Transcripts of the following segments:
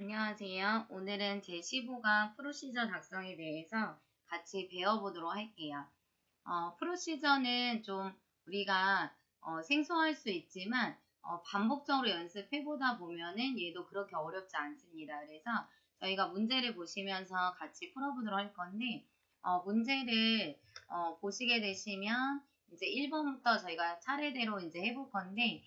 안녕하세요. 오늘은 제15강 프로시저 작성에 대해서 같이 배워보도록 할게요. 프로시저는 좀 우리가 생소할 수 있지만 반복적으로 연습해보다 보면은 얘도 그렇게 어렵지 않습니다. 그래서 저희가 문제를 보시면서 같이 풀어보도록 할 건데 문제를 보시게 되시면 이제 1번부터 저희가 차례대로 이제 해볼 건데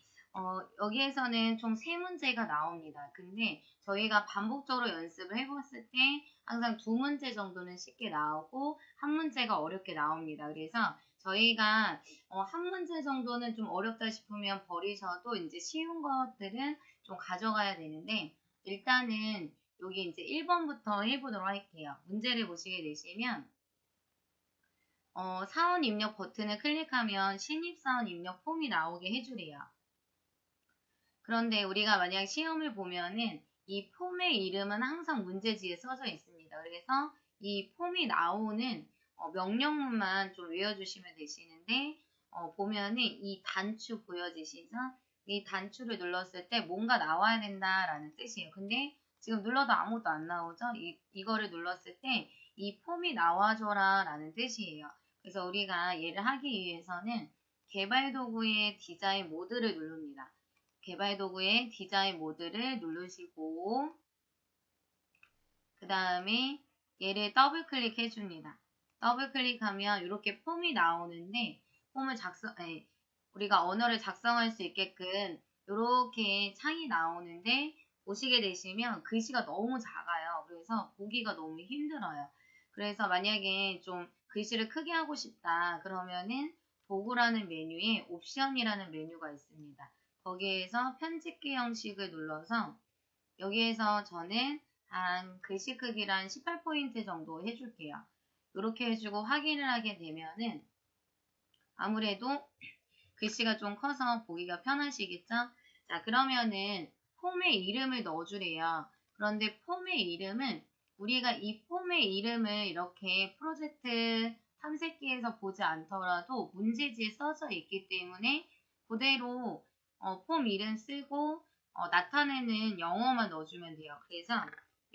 여기에서는 총 3문제가 나옵니다. 근데 저희가 반복적으로 연습을 해봤을 때 항상 2문제 정도는 쉽게 나오고 1문제가 어렵게 나옵니다. 그래서 저희가 한 문제 정도는 좀 어렵다 싶으면 버리셔도 이제 쉬운 것들은 좀 가져가야 되는데 일단은 여기 이제 1번부터 해보도록 할게요. 문제를 보시게 되시면 사원 입력 버튼을 클릭하면 신입사원 입력 폼이 나오게 해주래요. 그런데 우리가 만약 시험을 보면은 이 폼의 이름은 항상 문제지에 써져 있습니다. 그래서 이 폼이 나오는 명령문만 좀 외워주시면 되시는데 보면은 이 단추 보여지시죠? 이 단추를 눌렀을 때 뭔가 나와야 된다라는 뜻이에요. 근데 지금 눌러도 아무것도 안 나오죠? 이거를 눌렀을 때 이 폼이 나와줘라 라는 뜻이에요. 그래서 우리가 얘를 하기 위해서는 개발 도구의 디자인 모드를 누릅니다. 개발 도구의 디자인 모드를 누르시고 그 다음에 얘를 더블 클릭해 줍니다. 더블 클릭하면 이렇게 폼이 나오는데 폼을 우리가 언어를 작성할 수 있게끔 이렇게 창이 나오는데 보시게 되시면 글씨가 너무 작아요. 그래서 보기가 너무 힘들어요. 그래서 만약에 좀 글씨를 크게 하고 싶다 그러면은 도구라는 메뉴에 옵션이라는 메뉴가 있습니다. 거기에서 편집기 형식을 눌러서 여기에서 저는 한 글씨 크기를 한 18포인트 정도 해줄게요. 이렇게 해주고 확인을 하게 되면은 아무래도 글씨가 좀 커서 보기가 편하시겠죠? 자, 그러면은 폼의 이름을 넣어주래요. 그런데 폼의 이름은 우리가 이 폼의 이름을 이렇게 프로젝트 탐색기에서 보지 않더라도 문제지에 써져 있기 때문에 그대로 폼 이름 쓰고 나타내는 영어만 넣어주면 돼요. 그래서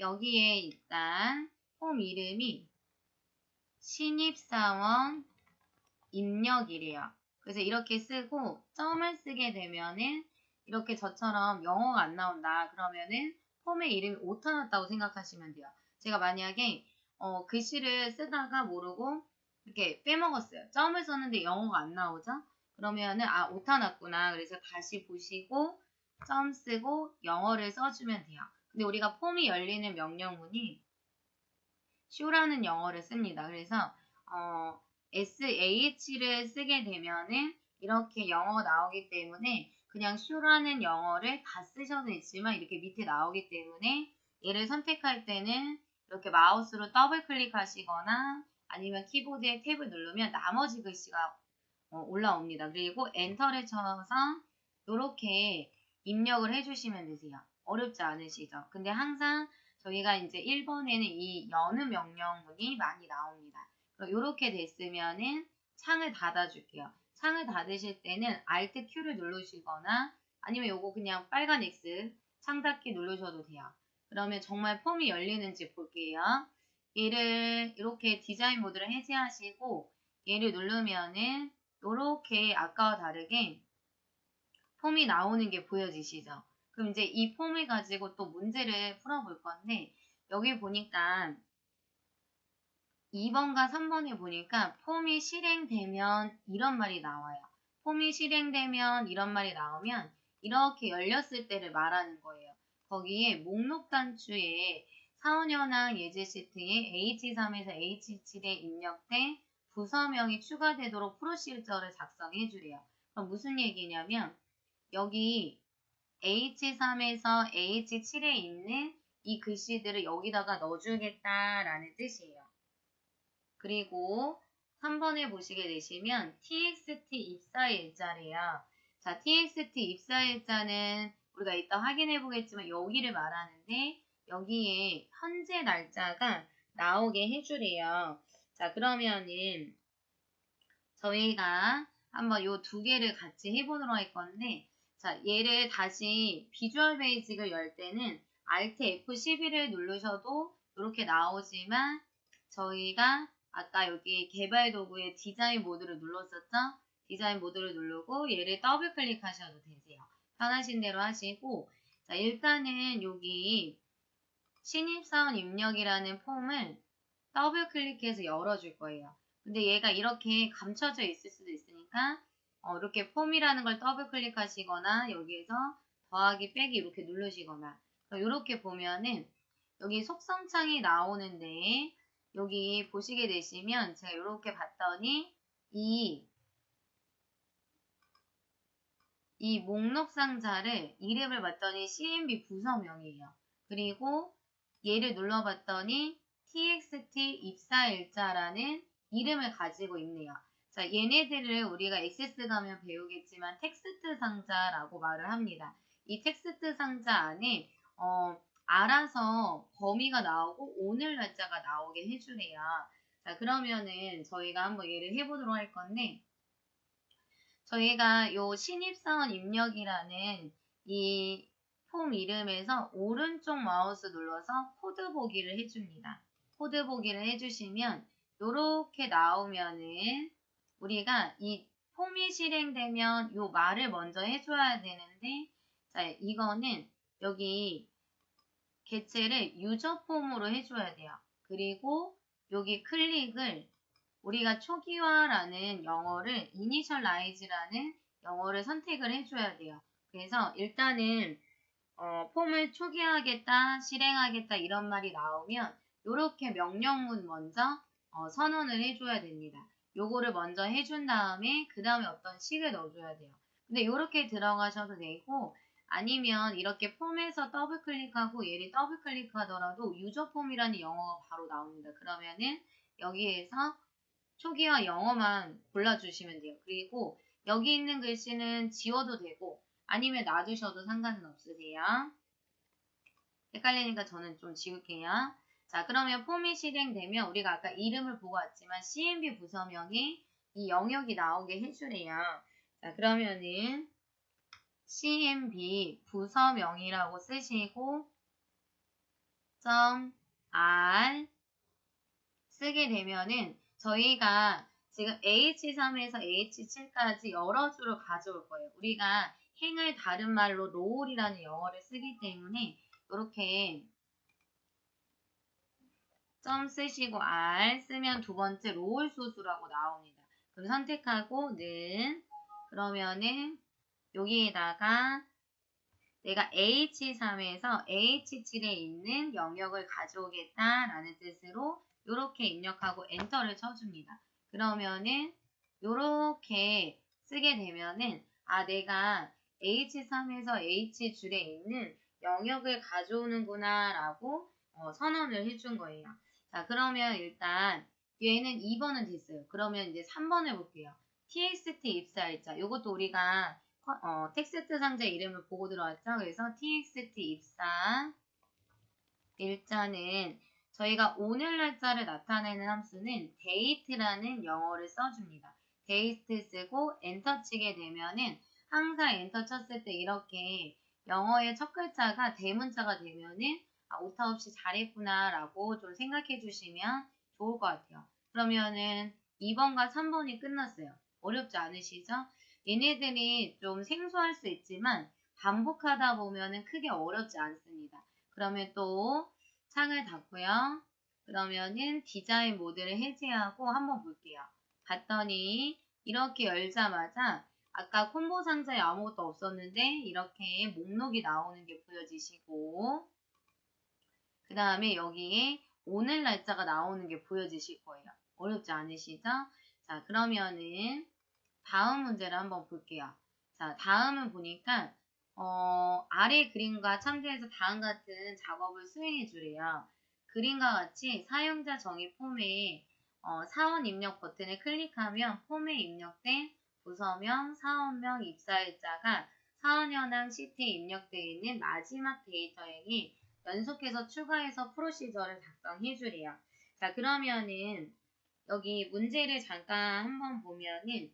여기에 일단 폼 이름이 신입사원 입력이래요. 그래서 이렇게 쓰고 점을 쓰게 되면은 이렇게 저처럼 영어가 안 나온다. 그러면은 폼의 이름이 오타 났다고 생각하시면 돼요. 제가 만약에 글씨를 쓰다가 모르고 이렇게 빼먹었어요. 점을 썼는데 영어가 안 나오죠? 그러면은 오타 났구나. 그래서 다시 보시고 점 쓰고 영어를 써주면 돼요. 근데 우리가 폼이 열리는 명령문이 show라는 영어를 씁니다. 그래서 sh를 쓰게 되면은 이렇게 영어가 나오기 때문에 그냥 show라는 영어를 다 쓰셔도 있지만 이렇게 밑에 나오기 때문에 얘를 선택할 때는 이렇게 마우스로 더블 클릭하시거나 아니면 키보드에 탭을 누르면 나머지 글씨가 올라옵니다. 그리고 엔터를 쳐서 이렇게 입력을 해주시면 되세요. 어렵지 않으시죠? 근데 항상 저희가 이제 1번에는 이 여는 명령문이 많이 나옵니다. 이렇게 됐으면은 창을 닫아줄게요. 창을 닫으실 때는 Alt Q를 누르시거나 아니면 요거 그냥 빨간 X 창 닫기 누르셔도 돼요. 그러면 정말 폼이 열리는지 볼게요. 얘를 이렇게 디자인 모드를 해제하시고 얘를 누르면은 이렇게 아까와 다르게 폼이 나오는 게 보여지시죠? 그럼 이제 이 폼을 가지고 또 문제를 풀어볼 건데 여기 보니까 2번과 3번에 보니까 폼이 실행되면 이런 말이 나와요. 폼이 실행되면 이런 말이 나오면 이렇게 열렸을 때를 말하는 거예요. 거기에 목록 단추에 사원현황 예제 시트에 H3에서 H7에 입력된 부서명이 추가되도록 프로시저를 작성해 주래요. 그럼 무슨 얘기냐면 여기 H3에서 H7에 있는 이 글씨들을 여기다가 넣어주겠다라는 뜻이에요. 그리고 3번에 보시게 되시면 txt 입사일자래요. 자, txt 입사일자는 우리가 이따 확인해 보겠지만 여기를 말하는데 여기에 현재 날짜가 나오게 해주래요. 자, 그러면은 저희가 한번 요 두 개를 같이 해보도록 할 건데 자, 얘를 다시 비주얼 베이직을 열 때는 Alt F11을 누르셔도 이렇게 나오지만 저희가 아까 여기 개발 도구의 디자인 모드를 눌렀었죠? 디자인 모드를 누르고 얘를 더블 클릭하셔도 되세요. 편하신 대로 하시고 자, 일단은 여기 신입사원 입력이라는 폼을 더블 클릭해서 열어줄 거예요. 근데 얘가 이렇게 감춰져 있을 수도 있으니까 이렇게 폼이라는 걸 더블 클릭하시거나 여기에서 더하기 빼기 이렇게 누르시거나 이렇게 보면은 여기 속성창이 나오는데 여기 보시게 되시면 제가 이렇게 봤더니 이 목록 상자를 이름을 봤더니 CMB 부서명이에요. 그리고 얘를 눌러봤더니 TXT 입사일자라는 이름을 가지고 있네요. 자, 얘네들을 우리가 액세스 가면 배우겠지만 텍스트 상자라고 말을 합니다. 이 텍스트 상자 안에 알아서 범위가 나오고 오늘 날짜가 나오게 해주래요. 자, 그러면은 저희가 한번 얘를 해보도록 할 건데 저희가 요 신입사원 입력이라는 이 폼 이름에서 오른쪽 마우스 눌러서 코드 보기를 해줍니다. 코드 보기를 해주시면 요렇게 나오면은 우리가 이 폼이 실행되면 요 말을 먼저 해줘야 되는데 자 이거는 여기 개체를 유저 폼으로 해줘야 돼요. 그리고 여기 클릭을 우리가 초기화라는 영어를 initialize라는 영어를 선택을 해줘야 돼요. 그래서 일단은 폼을 초기화하겠다, 실행하겠다 이런 말이 나오면 이렇게 명령문 먼저 선언을 해줘야 됩니다. 요거를 먼저 해준 다음에 그 다음에 어떤 식을 넣어줘야 돼요. 근데 이렇게 들어가셔도 되고 아니면 이렇게 폼에서 더블 클릭하고 얘를 더블 클릭하더라도 유저 폼이라는 영어가 바로 나옵니다. 그러면은 여기에서 초기화 영어만 골라주시면 돼요. 그리고 여기 있는 글씨는 지워도 되고 아니면 놔두셔도 상관은 없으세요. 헷갈리니까 저는 좀 지울게요. 자, 그러면 폼이 실행되면 우리가 아까 이름을 보고 왔지만 CMB 부서명에 이 영역이 나오게 해주래요. 자, 그러면은 CMB 부서명이라고 쓰시고 .r 쓰게 되면은 저희가 지금 H3에서 H7까지 여러 줄을 가져올 거예요. 우리가 행을 다른 말로 롤이라는 영어를 쓰기 때문에 이렇게 점 쓰시고 R 쓰면 두 번째 롤 소수라고 나옵니다. 그럼 선택하고 는 그러면은 여기에다가 내가 H3에서 H7에 있는 영역을 가져오겠다라는 뜻으로 이렇게 입력하고 엔터를 쳐줍니다. 그러면은 이렇게 쓰게 되면은 내가 H3에서 H줄에 있는 영역을 가져오는구나 라고 선언을 해준 거예요. 자, 그러면 일단 얘는 2번은 됐어요. 그러면 이제 3번 해볼게요. TXT 입사일자. 이것도 우리가 텍스트 상자 이름을 보고 들어왔죠. 그래서 txt 입사 일자는 저희가 오늘 날짜를 나타내는 함수는 date라는 영어를 써줍니다. date 쓰고 엔터 치게 되면은 항상 엔터 쳤을 때 이렇게 영어의 첫 글자가 대문자가 되면은 오타 없이 잘했구나 라고 좀 생각해 주시면 좋을 것 같아요. 그러면은 2번과 3번이 끝났어요. 어렵지 않으시죠? 얘네들이 좀 생소할 수 있지만 반복하다 보면은 크게 어렵지 않습니다. 그러면 또 창을 닫고요. 그러면은 디자인 모드를 해제하고 한번 볼게요. 봤더니 이렇게 열자마자 아까 콤보 상자에 아무것도 없었는데 이렇게 목록이 나오는 게 보여지시고 그 다음에 여기에 오늘 날짜가 나오는 게 보여지실 거예요. 어렵지 않으시죠? 자, 그러면은 다음 문제를 한번 볼게요. 자, 다음은 보니까 아래 그림과 참조해서 다음 같은 작업을 수행해 주래요. 그림과 같이 사용자 정의 폼에 사원 입력 버튼을 클릭하면 폼에 입력된 부서명, 사원명, 입사일자가 사원 현황 시트에 입력되어 있는 마지막 데이터에게 연속해서 추가해서 프로시저를 작성해 주래요. 자, 그러면은 여기 문제를 잠깐 한번 보면은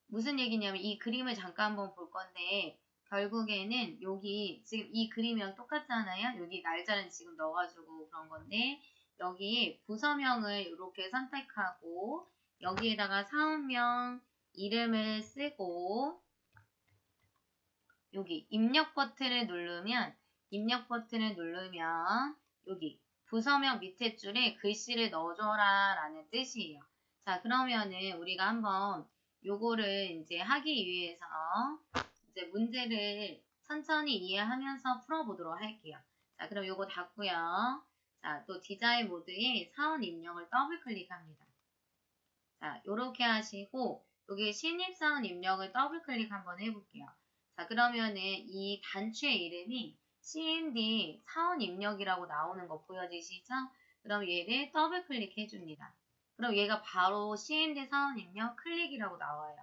무슨 얘기냐면 이 그림을 잠깐 한번 볼 건데 결국에는 여기 지금 이 그림이랑 똑같잖아요. 여기 날짜는 지금 넣어가지고 그런 건데 여기 부서명을 이렇게 선택하고 여기에다가 사원명 이름을 쓰고 여기 입력 버튼을 누르면 여기 부서명 밑에 줄에 글씨를 넣어줘라 라는 뜻이에요. 자, 그러면은 우리가 한번 요거를 이제 하기 위해서 이제 문제를 천천히 이해하면서 풀어보도록 할게요. 자, 그럼 요거 닫고요. 자, 또 디자인 모드에 사원 입력을 더블 클릭합니다. 자, 요렇게 하시고 여기 신입사원 입력을 더블 클릭 한번 해볼게요. 자, 그러면은 이 단추의 이름이 CND 사원 입력이라고 나오는 거 보여지시죠? 그럼 얘를 더블 클릭해 줍니다. 그럼 얘가 바로 CND 사원 입력 클릭이라고 나와요.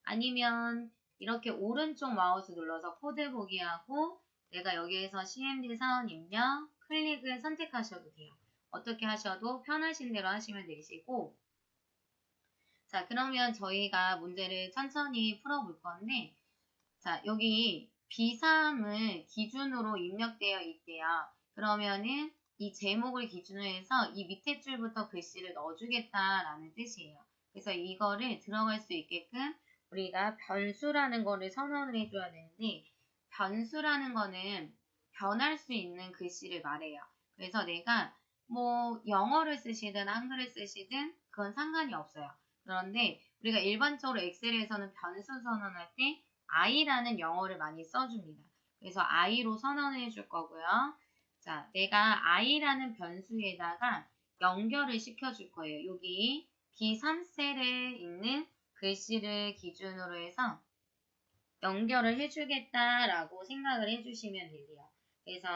아니면 이렇게 오른쪽 마우스 눌러서 코드 보기 하고 내가 여기에서 CND 사원 입력 클릭을 선택하셔도 돼요. 어떻게 하셔도 편하신 대로 하시면 되시고 자, 그러면 저희가 문제를 천천히 풀어볼 건데 자, 여기 B3을 기준으로 입력되어 있대요. 그러면은 이 제목을 기준으로 해서 이 밑에 줄부터 글씨를 넣어주겠다라는 뜻이에요. 그래서 이거를 들어갈 수 있게끔 우리가 변수라는 거를 선언을 해줘야 되는데 변수라는 거는 변할 수 있는 글씨를 말해요. 그래서 내가 뭐 영어를 쓰시든 한글을 쓰시든 그건 상관이 없어요. 그런데 우리가 일반적으로 엑셀에서는 변수 선언할 때 i라는 영어를 많이 써줍니다. 그래서 i로 선언을 해줄 거고요. 자, 내가 i라는 변수에다가 연결을 시켜줄 거예요. 여기 B3셀에 있는 글씨를 기준으로 해서 연결을 해주겠다라고 생각을 해주시면 되세요. 그래서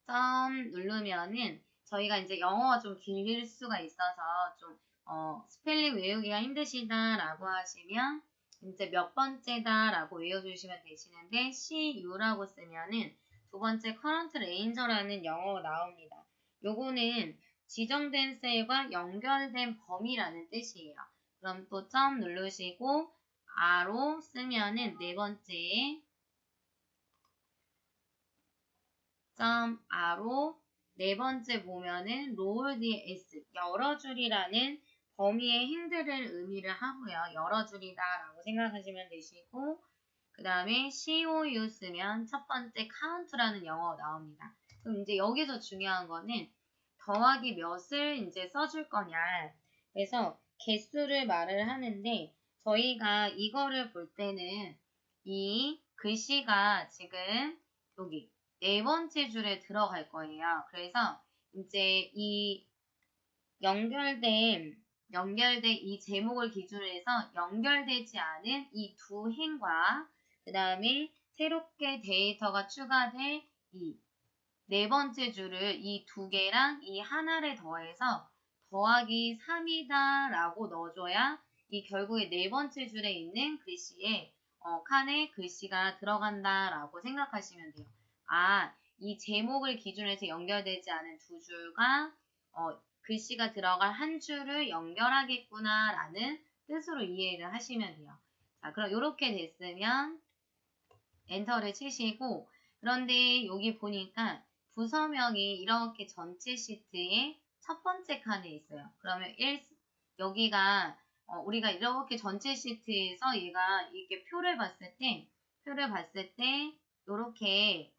점 누르면은 저희가 이제 영어가 좀 길릴 수가 있어서 좀 스펠링 외우기가 힘드시다라고 하시면 이제 몇 번째다라고 외워주시면 되시는데 CU라고 쓰면은 두 번째 current range라는 영어가 나옵니다. 요거는 지정된 셀과 연결된 범위라는 뜻이에요. 그럼 또 점 누르시고 R로 쓰면은 네 번째 점 R로 네 번째 보면은 row 뒤에 S 여러 줄이라는 범위의 힌트를 의미를 하고요. 여러 줄이다라고 생각하시면 되시고 그 다음에 COU 쓰면 첫 번째 count라는 영어가 나옵니다. 그럼 이제 여기서 중요한 거는 더하기 몇을 이제 써줄 거냐. 그래서 개수를 말을 하는데 저희가 이거를 볼 때는 이 글씨가 지금 여기 네 번째 줄에 들어갈 거예요. 그래서 이제 이 연결된 이 제목을 기준으로 해서 연결되지 않은 이 두 행과 그 다음에 새롭게 데이터가 추가될 이 네 번째 줄을 이 두 개랑 이 하나를 더해서 더하기 3이다 라고 넣어줘야 이 결국에 네 번째 줄에 있는 글씨에 칸에 글씨가 들어간다 라고 생각하시면 돼요. 아, 이 제목을 기준으로 해서 연결되지 않은 두 줄과 글씨가 들어갈 한 줄을 연결하겠구나 라는 뜻으로 이해를 하시면 돼요. 자, 그럼 이렇게 됐으면 엔터를 치시고 그런데 여기 보니까 부서명이 이렇게 전체 시트의 첫 번째 칸에 있어요. 그러면 여기가 우리가 이렇게 전체 시트에서 얘가 이렇게 표를 봤을 때 이렇게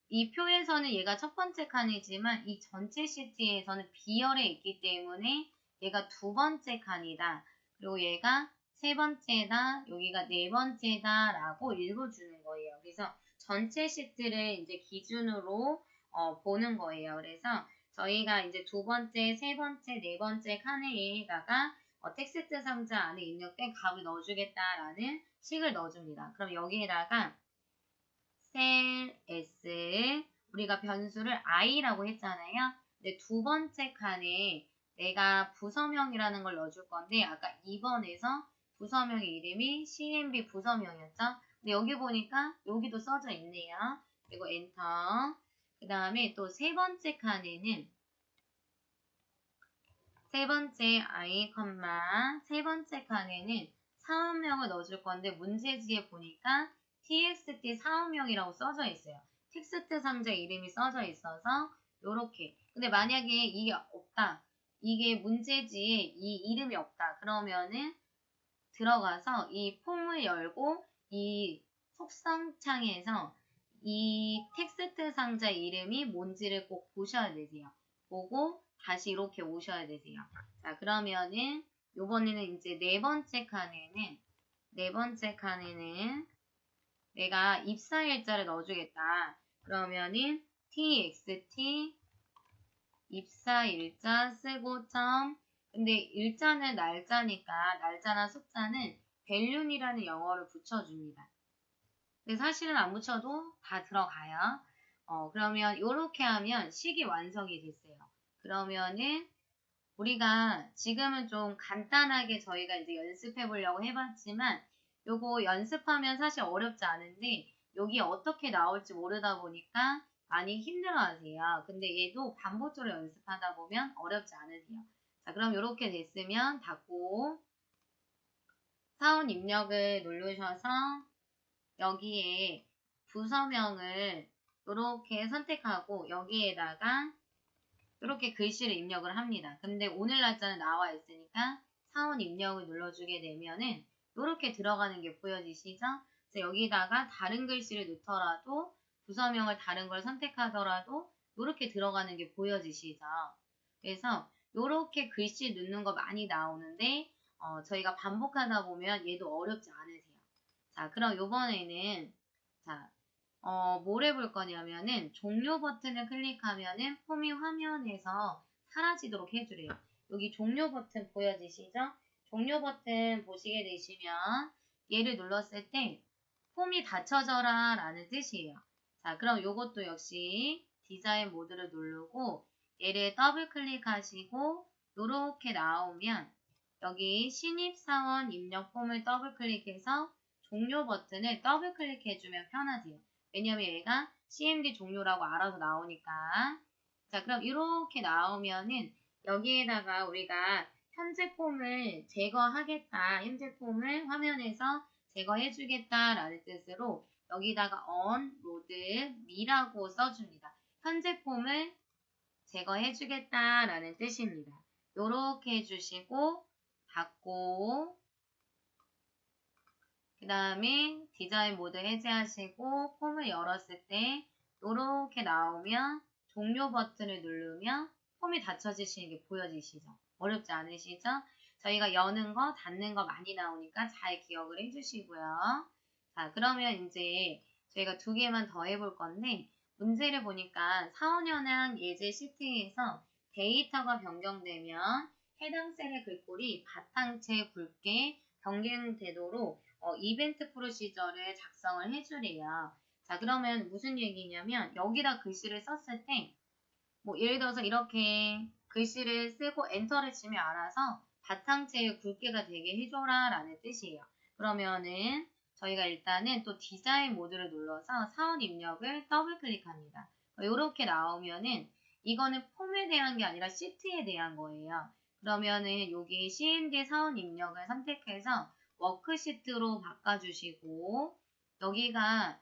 이 표에서는 얘가 첫 번째 칸이지만 이 전체 시트에서는 B열에 있기 때문에 얘가 두 번째 칸이다. 그리고 얘가 세 번째다, 여기가 네 번째다 라고 읽어주는 거예요. 그래서 전체 시트를 이제 기준으로 보는 거예요. 그래서 저희가 이제 두 번째, 세 번째, 네 번째 칸에다가 텍스트 상자 안에 입력된 값을 넣어주겠다라는 식을 넣어줍니다. 그럼 여기에다가 셀 S 우리가 변수를 i라고 했잖아요. 근데 두 번째 칸에 내가 부서명이라는 걸 넣어줄 건데 아까 2번에서 부서명의 이름이 CMB 부서명이었죠. 근데 여기 보니까 여기도 써져 있네요. 그리고 엔터. 그 다음에 또 세 번째 칸에는 세 번째 i, 세 번째 칸에는 사원명을 넣어줄 건데 문제지에 보니까 txt 사원명이라고 써져 있어요. 텍스트 상자 이름이 써져 있어서 요렇게. 근데 만약에 이게 없다. 이게 문제지에 이 이름이 없다. 그러면은 들어가서 이 폼을 열고 이 속성창에서 이 텍스트 상자 이름이 뭔지를 꼭 보셔야 되세요. 보고 다시 이렇게 오셔야 되세요. 자, 그러면은 요번에는 이제 네 번째 칸에는 내가 입사일자를 넣어주겠다. 그러면은 txt 입사일자 쓰고 점. 근데 일자는 날짜니까 날짜나 숫자는 밸류이라는 영어를 붙여줍니다. 근데 사실은 안 붙여도 다 들어가요. 그러면 이렇게 하면 식이 완성이 됐어요. 그러면은 우리가 지금은 좀 간단하게 저희가 이제 연습해 보려고 해봤지만 요거 연습하면 사실 어렵지 않은데 여기 어떻게 나올지 모르다 보니까 많이 힘들어 하세요. 근데 얘도 반복적으로 연습하다 보면 어렵지 않으세요. 자, 그럼 이렇게 됐으면 닫고 사원 입력을 누르셔서 여기에 부서명을 이렇게 선택하고 여기에다가 이렇게 글씨를 입력을 합니다. 근데 오늘 날짜는 나와 있으니까 사원 입력을 눌러주게 되면은 이렇게 들어가는 게 보여지시죠? 그래서 여기다가 다른 글씨를 넣더라도 부서명을 다른 걸 선택하더라도 이렇게 들어가는 게 보여지시죠? 그래서 이렇게 글씨 넣는 거 많이 나오는데 저희가 반복하다 보면 얘도 어렵지 않으세요. 자, 그럼 요번에는 자, 뭘 해볼 거냐면은 종료 버튼을 클릭하면은 폼이 화면에서 사라지도록 해주래요. 여기 종료 버튼 보여지시죠? 종료 버튼 보시게 되시면 얘를 눌렀을 때 폼이 닫혀져라 라는 뜻이에요. 자, 그럼 요것도 역시 디자인 모드를 누르고 얘를 더블 클릭하시고 요렇게 나오면 여기 신입사원 입력 폼을 더블 클릭해서 종료 버튼을 더블 클릭해주면 편하세요. 왜냐면 얘가 CMD 종료라고 알아서 나오니까. 자, 그럼 이렇게 나오면은 여기에다가 우리가 현재 폼을 제거하겠다. 현재 폼을 화면에서 제거해주겠다 라는 뜻으로 여기다가 onload me라고 써줍니다. 현재 폼을 제거해주겠다 라는 뜻입니다. 요렇게 해주시고 닫고 그 다음에 디자인 모드 해제하시고 폼을 열었을 때 이렇게 나오면 종료 버튼을 누르면 폼이 닫혀지시는 게 보여지시죠? 어렵지 않으시죠? 저희가 여는 거, 닫는 거 많이 나오니까 잘 기억을 해주시고요. 자, 그러면 이제 저희가 두 개만 더 해볼 건데 문제를 보니까 사원현황 예제 시트에서 데이터가 변경되면 해당 셀의 글꼴이 바탕체 굵게 변경되도록 이벤트 프로시저를 작성을 해주래요. 자, 그러면 무슨 얘기냐면 여기다 글씨를 썼을 때 뭐 예를 들어서 이렇게 글씨를 쓰고 엔터를 치면 알아서 바탕체의 굵게가 되게 해줘라 라는 뜻이에요. 그러면은 저희가 일단은 또 디자인 모드를 눌러서 사원 입력을 더블 클릭합니다. 이렇게 나오면은 이거는 폼에 대한 게 아니라 시트에 대한 거예요. 그러면은 여기 CMD 사원 입력을 선택해서 워크시트로 바꿔주시고 여기가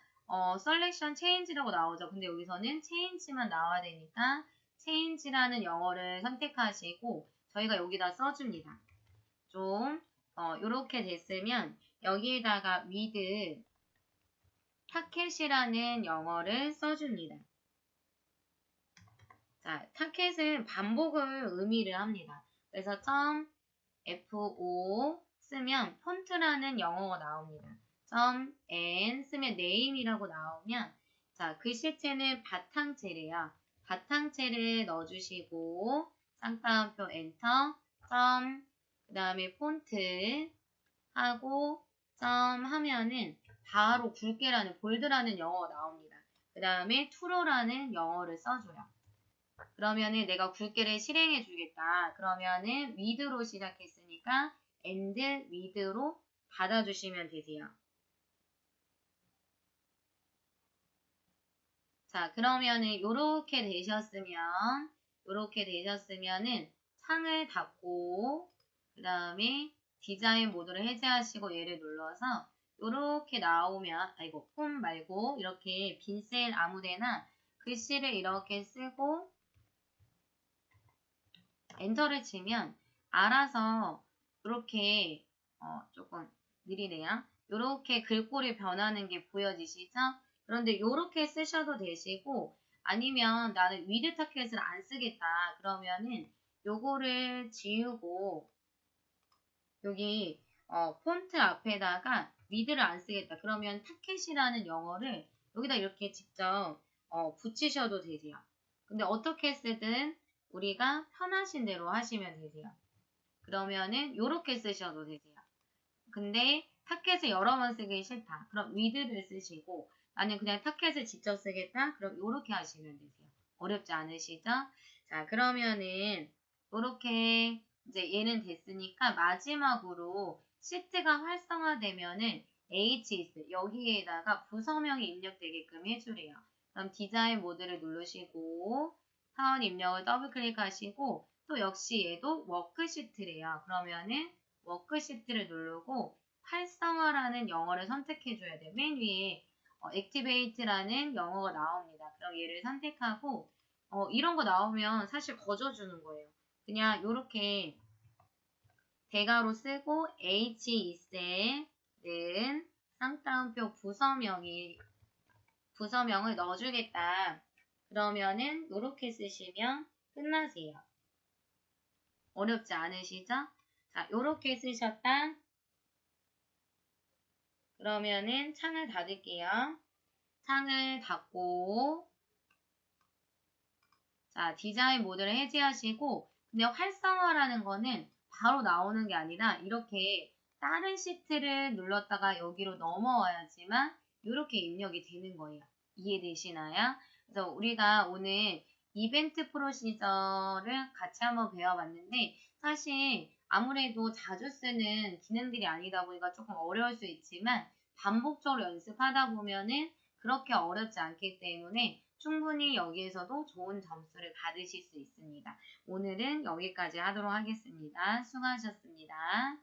셀렉션 체인지라고 나오죠. 근데 여기서는 체인지만 나와야 되니까 체인지라는 영어를 선택하시고 저희가 여기다 써줍니다. 좀 이렇게 됐으면 여기에다가 with 타켓이라는 영어를 써줍니다. 자, 타켓은 반복을 의미를 합니다. 그래서 .fo 쓰면 폰트라는 영어가 나옵니다. .n 쓰면 name이라고 나오면 자, 글씨체는 바탕체래요. 바탕체를 넣어주시고 쌍따옴표 엔터 그 다음에 폰트 하고 하면은 바로 굵게라는 볼드라는 영어가 나옵니다. 그 다음에 투로라는 영어를 써줘요. 그러면은 내가 굵게를 실행해 주겠다. 그러면은 with로 시작했으니까 and with로 닫아주시면 되세요. 자, 그러면은 요렇게 되셨으면은 창을 닫고 그 다음에 디자인 모드를 해제하시고 얘를 눌러서 이렇게 나오면, 아이고, 폼 말고 이렇게 빈 셀 아무데나 글씨를 이렇게 쓰고 엔터를 치면 알아서 이렇게 조금 느리네요. 이렇게 글꼴이 변하는 게 보여지시죠? 그런데 이렇게 쓰셔도 되시고, 아니면 나는 위드 타켓을 안 쓰겠다 그러면은 요거를 지우고 여기 폰트 앞에다가 위드를 안 쓰겠다 그러면 타켓이라는 영어를 여기다 이렇게 직접 붙이셔도 되세요. 근데 어떻게 쓰든 우리가 편하신 대로 하시면 되세요. 그러면은 요렇게 쓰셔도 되세요. 근데 타켓을 여러 번 쓰기 싫다. 그럼 위드를 쓰시고 나는 그냥 타켓을 직접 쓰겠다. 그럼 요렇게 하시면 되세요. 어렵지 않으시죠? 자, 그러면은 요렇게 이제 얘는 됐으니까 마지막으로 시트가 활성화되면은 HIS 여기에다가 부서명이 입력되게끔 해주래요. 그럼 디자인 모드를 누르시고 사원 입력을 더블 클릭하시고 또 역시 얘도 워크시트래요. 그러면은 워크시트를 누르고 활성화라는 영어를 선택해 줘야 돼요. 맨 위에 Activate라는 영어가 나옵니다. 그럼 얘를 선택하고 이런 거 나오면 사실 거저주는 거예요. 그냥 이렇게 대괄호 쓰고 H2셀은 쌍따옴표 부서명을 넣어주겠다. 그러면은 이렇게 쓰시면 끝나세요. 어렵지 않으시죠? 자, 이렇게 쓰셨다. 그러면은 창을 닫을게요. 창을 닫고 자, 디자인 모드를 해제하시고 근데 활성화라는 거는 바로 나오는 게 아니라 이렇게 다른 시트를 눌렀다가 여기로 넘어와야지만 이렇게 입력이 되는 거예요. 이해되시나요? 그래서 우리가 오늘 이벤트 프로시저를 같이 한번 배워봤는데 사실 아무래도 자주 쓰는 기능들이 아니다 보니까 조금 어려울 수 있지만 반복적으로 연습하다 보면은 그렇게 어렵지 않기 때문에 충분히 여기에서도 좋은 점수를 받으실 수 있습니다. 오늘은 여기까지 하도록 하겠습니다. 수고하셨습니다.